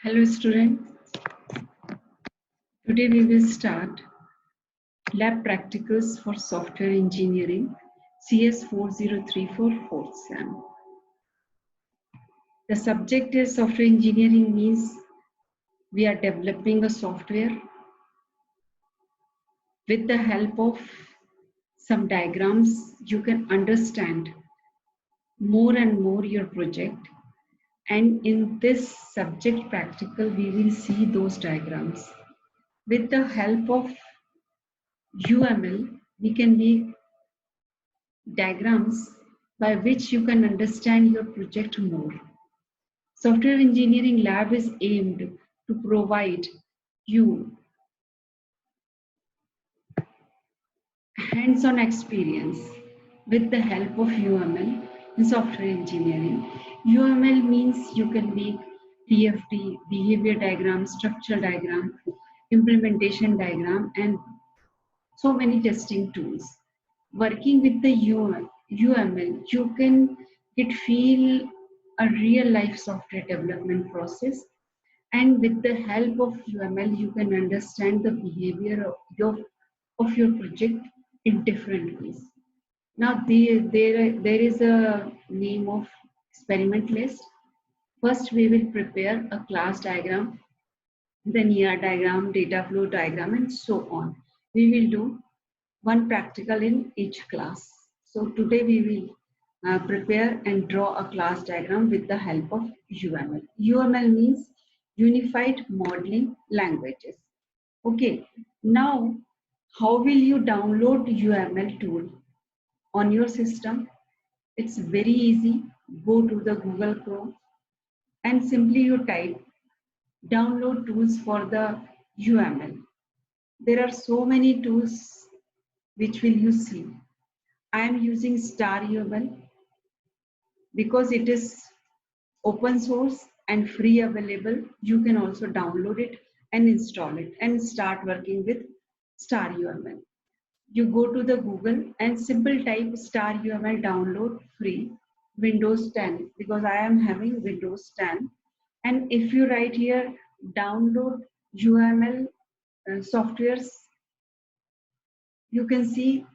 Hello students, today we will start lab practicals for software engineering CS 4034 4th SEM. The subject is software engineering means we are developing a software with the help of some diagrams you can understand more and more your project, and in this subject practical we will see those diagrams. With the help of UML we can make diagrams by which you can understand your project more. Software engineering lab is aimed to provide you hands-on experience with the help of UML in software engineering. UML means you can make TFT, behavior diagram, structural diagram, implementation diagram, and so many testing tools. Working with the UML, you can get feel a real life software development process, and with the help of UML, you can understand the behavior of your project in different ways. Now, there is a name of experiment list. First, we will prepare a class diagram, then ER diagram, data flow diagram, and so on. We will do one practical in each class. So today we will prepare and draw a class diagram with the help of UML. UML means Unified Modeling Languages. Okay, now how will you download UML tool on your system? It's very easy. Go to the Google Chrome and simply you type download tools for the UML. There are so many tools which will you see. I am using Star UML because it is open source and free available. You can also download it and install it and start working with Star UML. You go to the Google and simple type Star UML download free Windows 10 because I am having Windows 10. And if you write here download UML softwares, you can see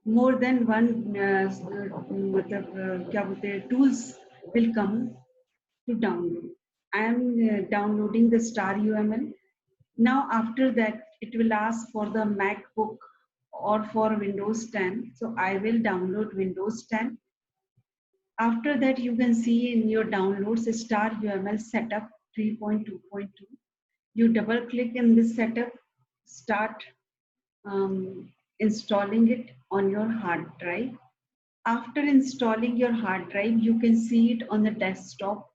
more than one क्या बोलते हैं, tools will come to download. I am downloading the Star UML. Now after that it will ask for the MacBook or for Windows 10. So I will download Windows 10. After that you can see in your downloads Star UML setup 3.2.2. You double click in this setup, start installing it on your hard drive. After installing your hard drive, you can see it on the desktop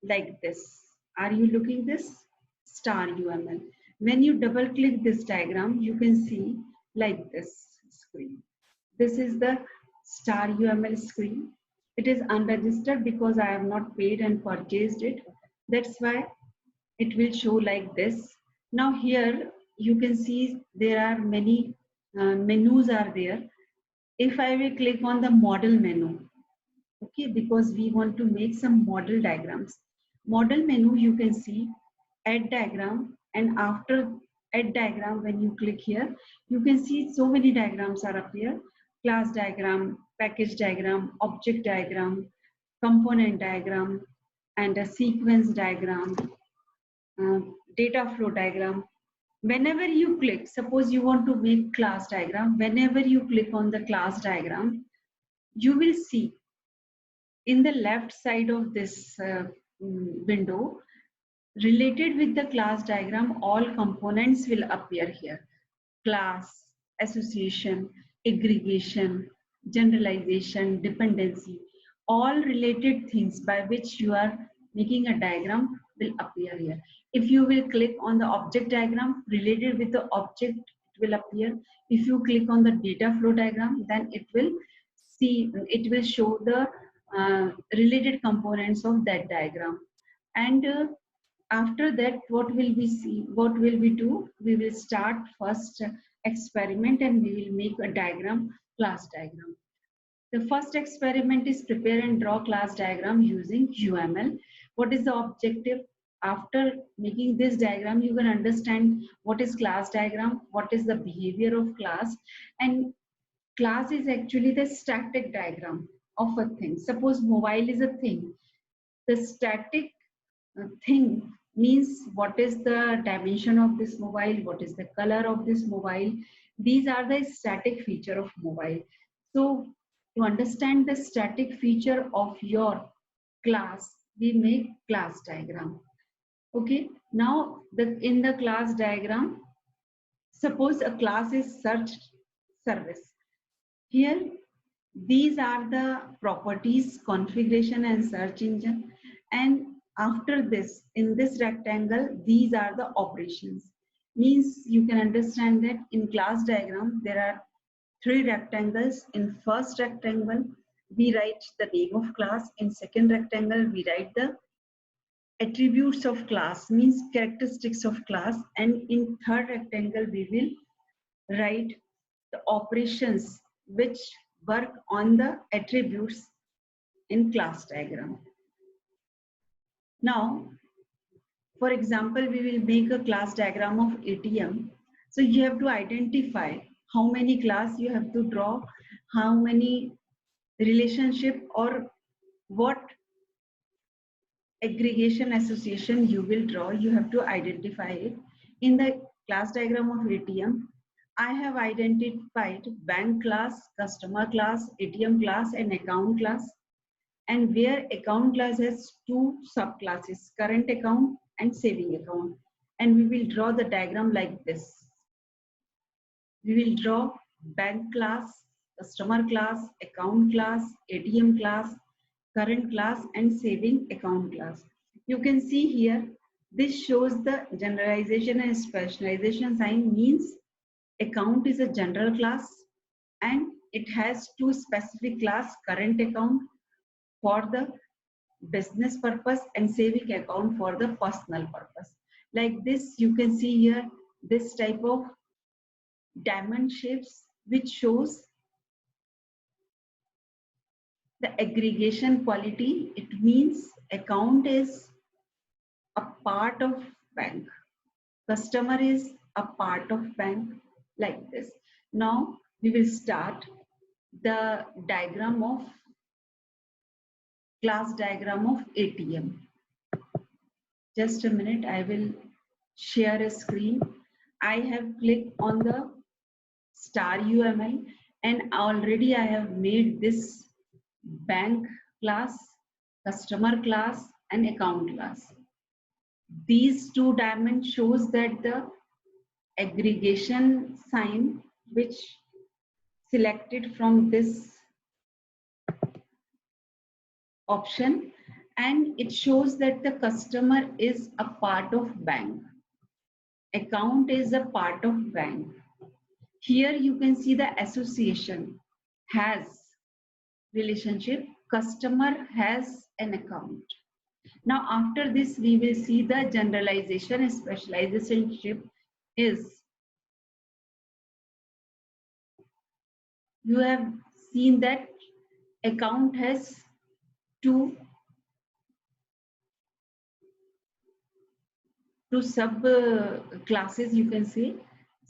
like this. Are you looking this? Star UML. When you double click this diagram, you can see like this screen. This is the Star UML screen. It is unregistered because I have not paid and purchased it. That's why it will show like this. Now here you can see there are many menus are there. If I will click on the model menu, okay, because we want to make some model diagrams. Model menu, you can see add diagram, and after add diagram, when you click here, you can see so many diagrams are up here. Class diagram, package diagram, object diagram, component diagram, and a sequence diagram, data flow diagram. Whenever you click, suppose you want to make class diagram, whenever you click on the class diagram, you will see in the left side of this window, related with the class diagram, all components will appear here. Class, association, aggregation, generalization, dependency, all related things by which you are making a diagram will appear here. If you will click on the object diagram, related with the object, it will appear. If you click on the data flow diagram, then it will show the related components of that diagram. And after that, what will we see? What will we do? We will start first experiment and we will make a diagram, class diagram. The first experiment is prepare and draw class diagram using UML. What is the objective? After making this diagram, you can understand what is class diagram, what is the behavior of class, and class is actually the static diagram of a thing. Suppose mobile is a thing. The static thing means what is the dimension of this mobile, what is the color of this mobile. These are the static feature of mobile. So to understand the static feature of your class, we make class diagram. Okay, now in the class diagram, suppose a class is search service. Here, these are the properties, configuration and search engine. And after this, in this rectangle, these are the operations. Means you can understand that in class diagram, there are 3 rectangles. In first rectangle, we write the name of class. In second rectangle, we write the attributes of class, means characteristics of class. And in third rectangle, we will write the operations which work on the attributes in class diagram. Now, for example, we will make a class diagram of ATM. So you have to identify how many class you have to draw, how many relationship or what aggregation association you will draw. You have to identify it. In the class diagram of ATM, I have identified bank class, customer class, ATM class, and account class. And where account class has 2 subclasses, current account and saving account. And we will draw the diagram like this. We will draw bank class, customer class, account class, ATM class, current class, and saving account class. You can see here, this shows the generalization and specialization sign. Means account is a general class and it has 2 specific class, current account for the business purpose and saving account for the personal purpose. Like this, you can see here this type of diamond shapes which shows the aggregation quality. It means account is a part of bank, customer is a part of bank, like this. Now we will start the diagram of class diagram of ATM. Just a minute, I will share a screen. I have clicked on the star UML and already I have made this bank class, customer class, and account class. These 2 diamonds shows that the aggregation sign which selected from this option, and it shows that the customer is a part of bank, account is a part of bank. Here you can see the association has relationship, customer has an account. Now after this we will see the generalization and specialization is, you have seen that account has 2 sub classes, you can say.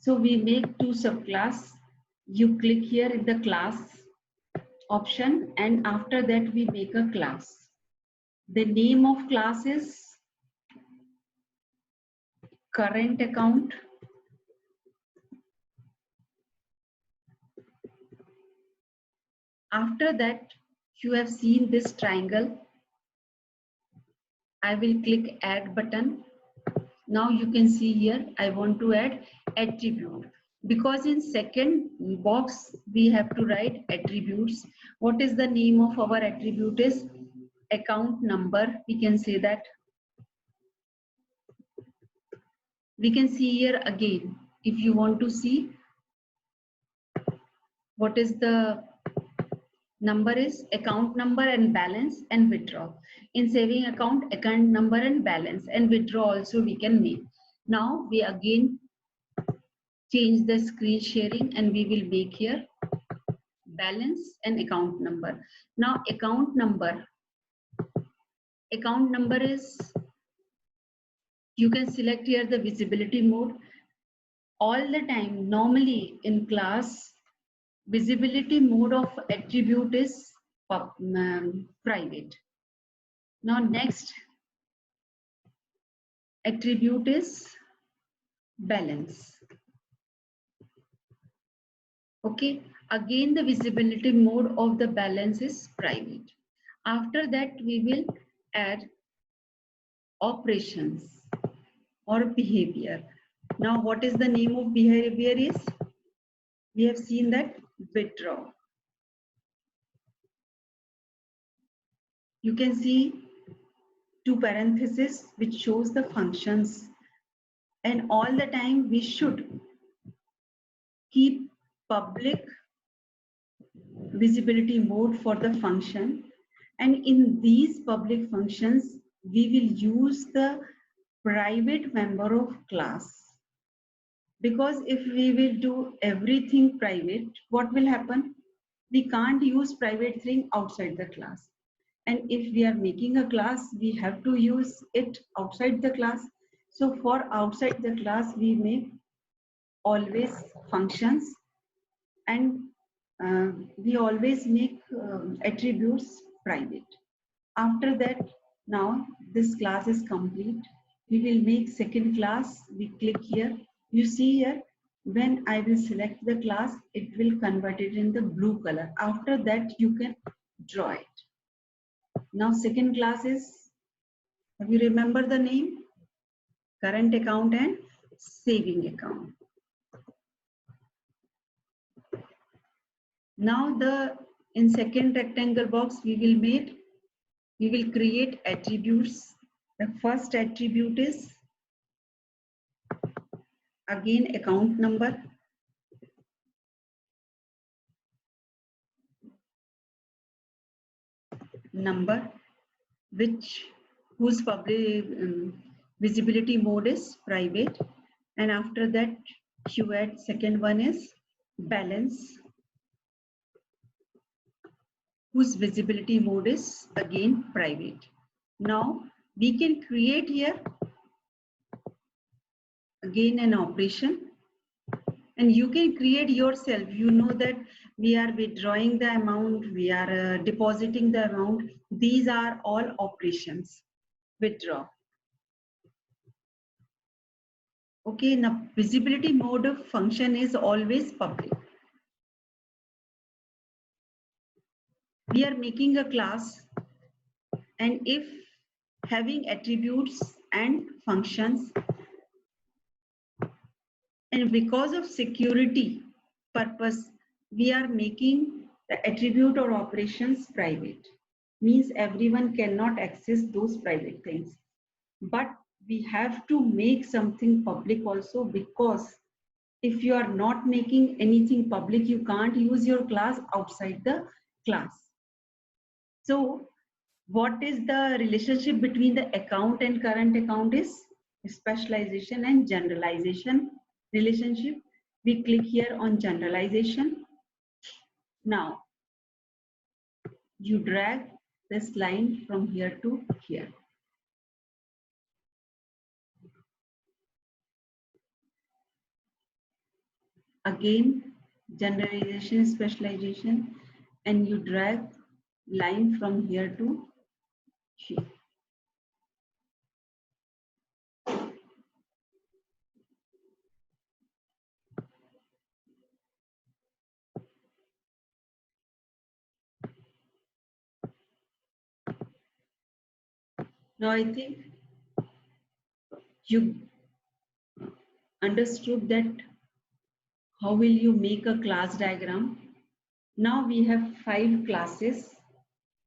So we make 2 subclass. You click here in the class option and after that we make a class. The name of class is current account. After that, you have seen this triangle. I will click add button. Now you can see here, I want to add attribute. Because in second box, we have to write attributes. What is the name of our attribute is account number. We can say that. We can see here again, if you want to see what is the number is account number and balance and withdraw. In saving account number and balance and withdraw also we can make. Now we again change the screen sharing and we will make here balance and account number. Now account number is, you can select here the visibility mode. All the time, normally in class, visibility mode of attribute is private. Now next attribute is balance. Okay, again the visibility mode of the balance is private. After that we will add operations or behavior. Now what is the name of behavior is? We have seen that withdraw. You can see two parentheses which shows the functions, and all the time we should keep public visibility mode for the function, and in these public functions we will use the private member of class, because if we will do everything private, what will happen? We can't use private thing outside the class, and if we are making a class, we have to use it outside the class. So for outside the class we make always functions, and we always make attributes private. After that, now this class is complete. We will make second class. We click here. You see here, when I will select the class, it will convert it in the blue color. After that, you can draw it. Now second class is, have you remember the name? Current account and saving account. Now in second rectangle box we will create attributes. The first attribute is again account number. Number whose public visibility mode is private, and after that you add second one is balance, whose visibility mode is again private. Now we can create here again an operation, and you can create yourself. You know that we are withdrawing the amount, we are depositing the amount. These are all operations. Withdraw. Okay, now visibility mode of function is always public. We are making a class, and if having attributes and functions, and because of security purpose, we are making the attribute or operations private. Means everyone cannot access those private things. But we have to make something public also, because if you are not making anything public, you can't use your class outside the class. So what is the relationship between the account and current account is specialization and generalization relationship. We click here on generalization. Now you drag this line from here to here. Again generalization, specialization, and you drag line from here to here. Now I think you understood that how will you make a class diagram. Now we have 5 classes,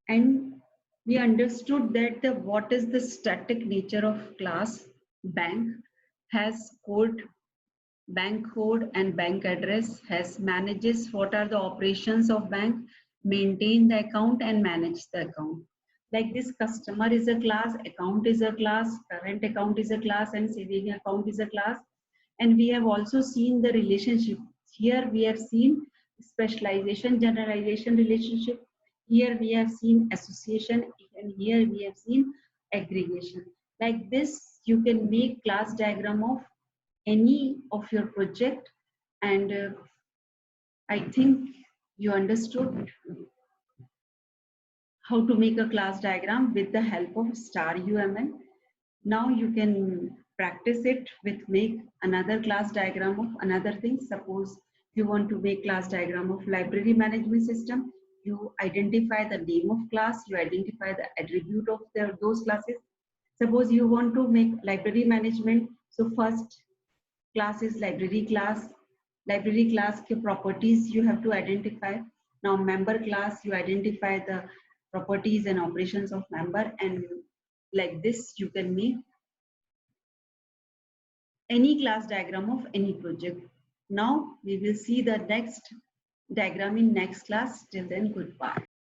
and we understood that what is the static nature of class. Bank has code, bank code and bank address, has manages what are the operations of bank, maintain the account and manage the account. Like this, customer is a class, account is a class, current account is a class, and saving account is a class. And we have also seen the relationship. Here we have seen specialization, generalization relationship. Here we have seen association, and here we have seen aggregation. Like this, you can make class diagram of any of your project, and I think you understood how to make a class diagram with the help of star UML. Now you can practice it with make another class diagram of another thing. Suppose you want to make class diagram of library management system. You identify the name of class, you identify the attribute of those classes. Suppose you want to make library management. So first class is library class. Library class के properties you have to identify. Now member class, you identify the properties and operations of member, and like this you can make any class diagram of any project. Now we will see the next diagram in next class. Till then, goodbye.